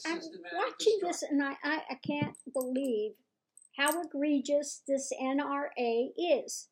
I'm watching this and I can't believe how egregious this NRA is.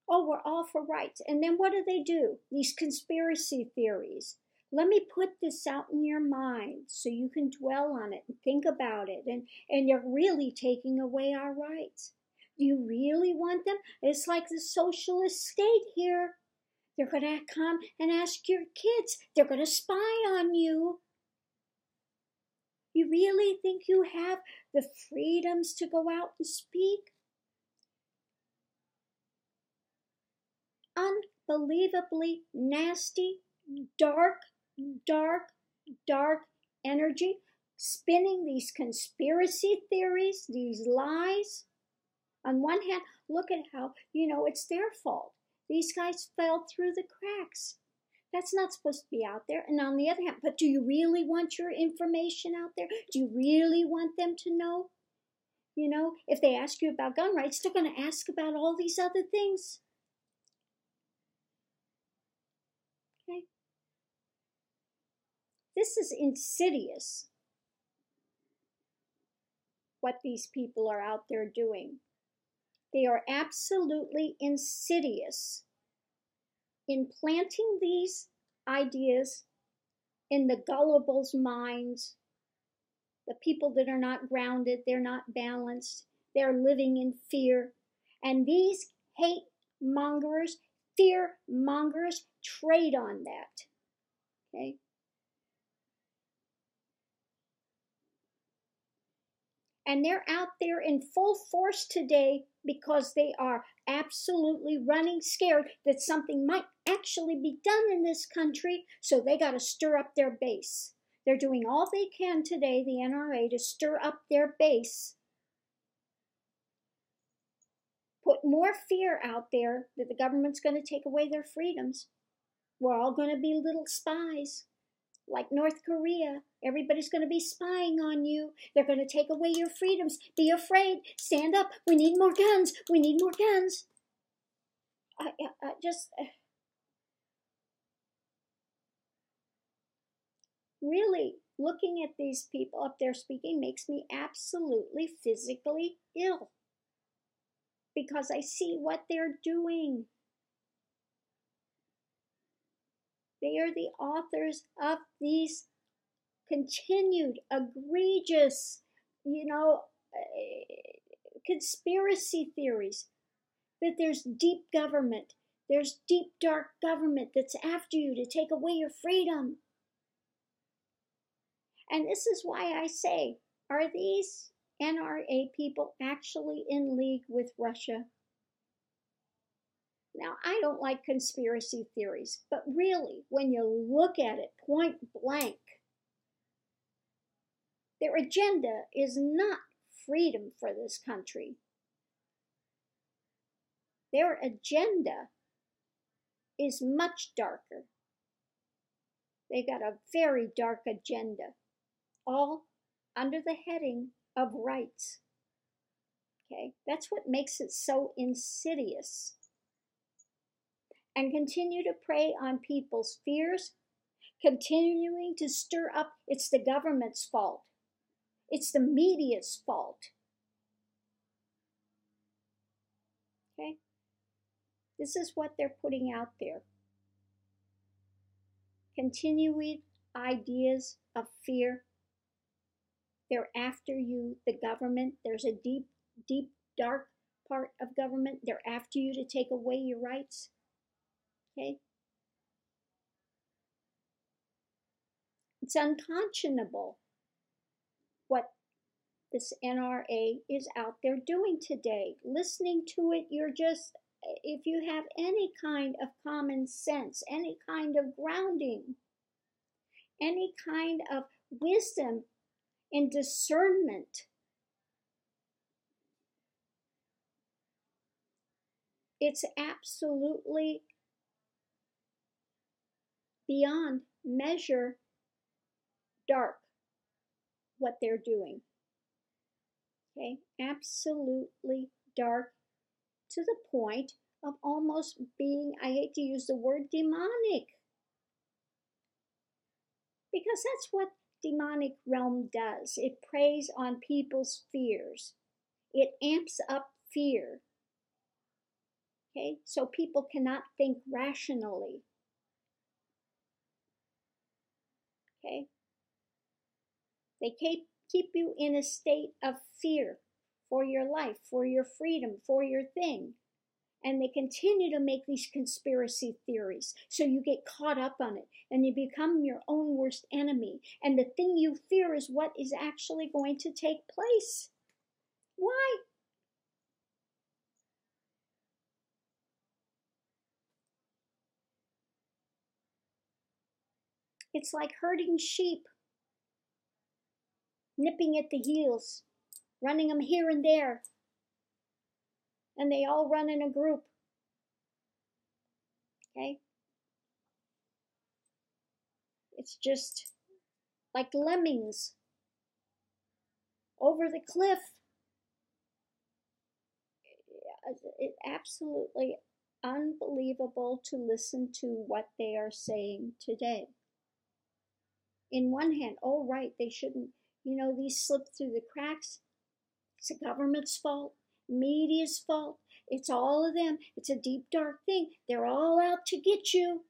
Oh, we're all for rights. And then what do? These conspiracy theories. Let me put this out in your mind so you can dwell on it and think about it. And you're really taking away our rights. Do you really want them? It's like the socialist state here. They're going to come and ask your kids. They're going to spy on you. You really think you have the freedoms to go out and speak? Unbelievably nasty, dark energy, spinning these conspiracy theories, these lies. On one hand, look at how, it's their fault. These guys fell through the cracks. That's not supposed to be out there. And on the other hand, but do you really want your information out there? Do you really want them to know? If they ask you about gun rights, they're going to ask about all these other things. Okay? This is insidious, what these people are out there doing. They are absolutely insidious in planting these ideas in the gullible's minds, the people that are not grounded, they're not balanced, they're living in fear. And these hate mongers, fear mongers trade on that. Okay? And they're out there in full force today because they are absolutely running scared that something might actually be done in this country, so they got to stir up their base. They're doing all they can today, the NRA, to stir up their base. Put more fear out there that the government's going to take away their freedoms. We're all going to be little spies. Like North Korea, everybody's going to be spying on you. They're going to take away your freedoms. Be afraid. Stand up. We need more guns. We need more guns. Really, looking at these people up there speaking makes me absolutely physically ill. Because I see what they're doing. They are the authors of these continued, egregious, conspiracy theories. That there's deep government. There's deep, dark government that's after you to take away your freedom. And this is why I say, are these NRA people actually in league with Russia? Now, I don't like conspiracy theories, but really, when you look at it point blank, their agenda is not freedom for this country. Their agenda is much darker. They got a very dark agenda, all under the heading of rights. Okay, that's what makes it so insidious. And continue to prey on people's fears, continuing to stir up, it's the government's fault. It's the media's fault. Okay? This is what they're putting out there. Continuing ideas of fear. They're after you, the government. There's a deep, deep, dark part of government. They're after you to take away your rights. Okay? It's unconscionable what this NRA is out there doing today. Listening to it, you're just, if you have any kind of common sense, any kind of grounding, any kind of wisdom and discernment, it's absolutely beyond measure dark what they're doing. Okay, absolutely dark to the point of almost being, I hate to use the word demonic, because that's what demonic realm does. It preys on people's fears. It amps up fear. Okay, so people cannot think rationally. Okay, they keep you in a state of fear for your life, for your freedom, for your thing. And they continue to make these conspiracy theories. So you get caught up on it and you become your own worst enemy. And the thing you fear is what is actually going to take place. Why? It's like herding sheep, nipping at the heels, running them here and there. And they all run in a group. Okay? It's just like lemmings over the cliff. It's absolutely unbelievable to listen to what they are saying today. In one hand, oh right, they shouldn't, these slip through the cracks. It's the government's fault, media's fault. It's all of them. It's a deep, dark thing. They're all out to get you.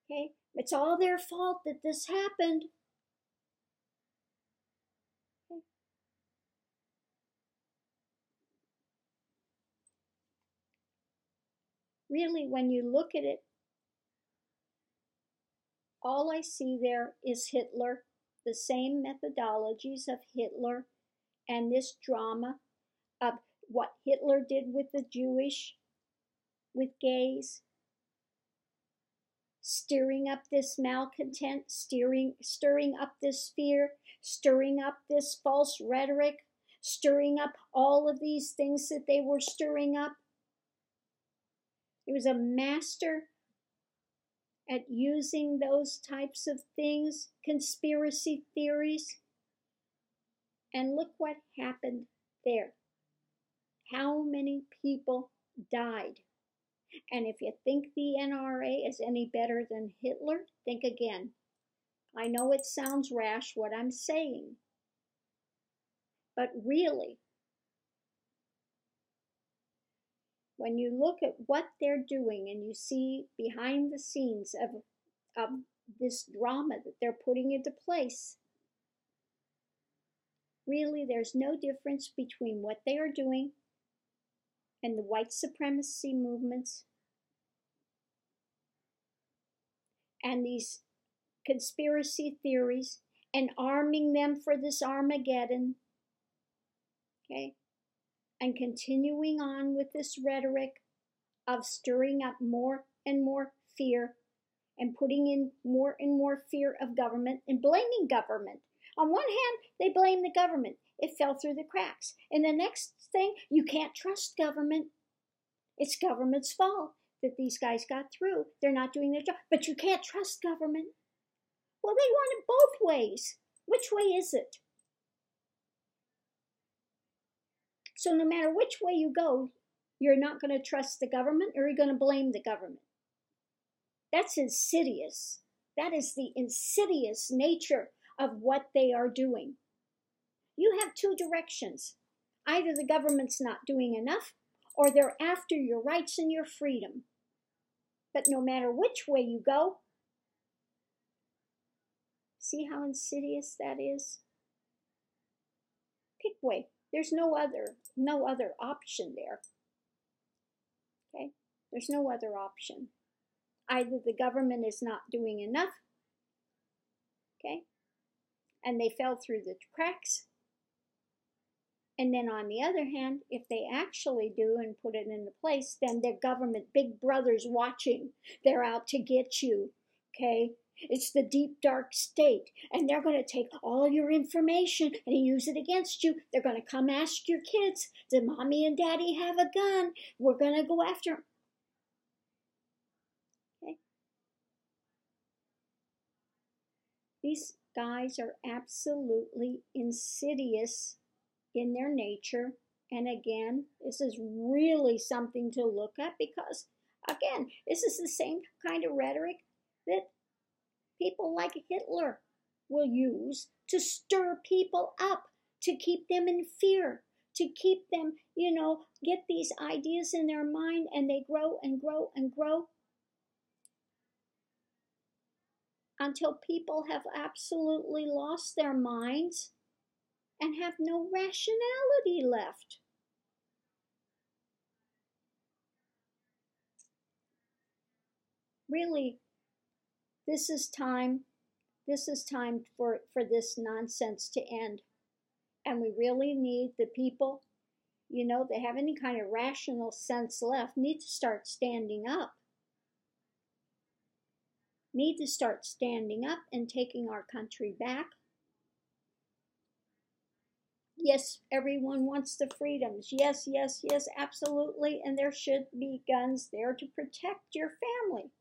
Okay? It's all their fault that this happened. Okay. Really, when you look at it, all I see there is Hitler, the same methodologies of Hitler, and this drama of what Hitler did with the Jewish, with gays, stirring up this malcontent, stirring up this fear, stirring up this false rhetoric, stirring up all of these things that they were stirring up. He was a master at using those types of things, conspiracy theories. And look what happened there. How many people died? And if you think the NRA is any better than Hitler, think again. I know it sounds rash what I'm saying, but really, when you look at what they're doing and you see behind the scenes of this drama that they're putting into place, really there's no difference between what they are doing and the white supremacy movements and these conspiracy theories and arming them for this Armageddon, okay, and continuing on with this rhetoric of stirring up more and more fear and putting in more and more fear of government and blaming government. On one hand, they blame the government. It fell through the cracks. And the next thing, you can't trust government. It's government's fault that these guys got through. They're not doing their job. But you can't trust government. Well, they want it both ways. Which way is it? So no matter which way you go, you're not going to trust the government or you're going to blame the government. That's insidious. That is the insidious nature of what they are doing. You have two directions. Either the government's not doing enough or they're after your rights and your freedom. But no matter which way you go, see how insidious that is? Pick way. There's no other option there. Okay? There's no other option. Either the government is not doing enough, okay, and they fell through the cracks, and then on the other hand, if they actually do and put it into place, then their government, big brother's watching. They're out to get you, okay? It's the deep, dark state, and they're going to take all your information and use it against you. They're going to come ask your kids, did mommy and daddy have a gun? We're going to go after them. Okay? These guys are absolutely insidious in their nature. And again, this is really something to look at because, again, this is the same kind of rhetoric that People like Hitler will use to stir people up, to keep them in fear, to keep them, get these ideas in their mind, and they grow and grow and grow until people have absolutely lost their minds and have no rationality left. Really, this is time for this nonsense to end. And we really need the people, they have any kind of rational sense left, need to start standing up. Need to start standing up and taking our country back. Yes, everyone wants the freedoms. Yes, yes, yes, absolutely. And there should be guns there to protect your family.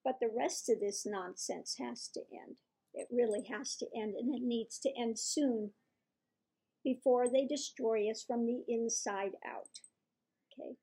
But the rest of this nonsense has to end. It really has to end, and it needs to end soon before they destroy us from the inside out. Okay.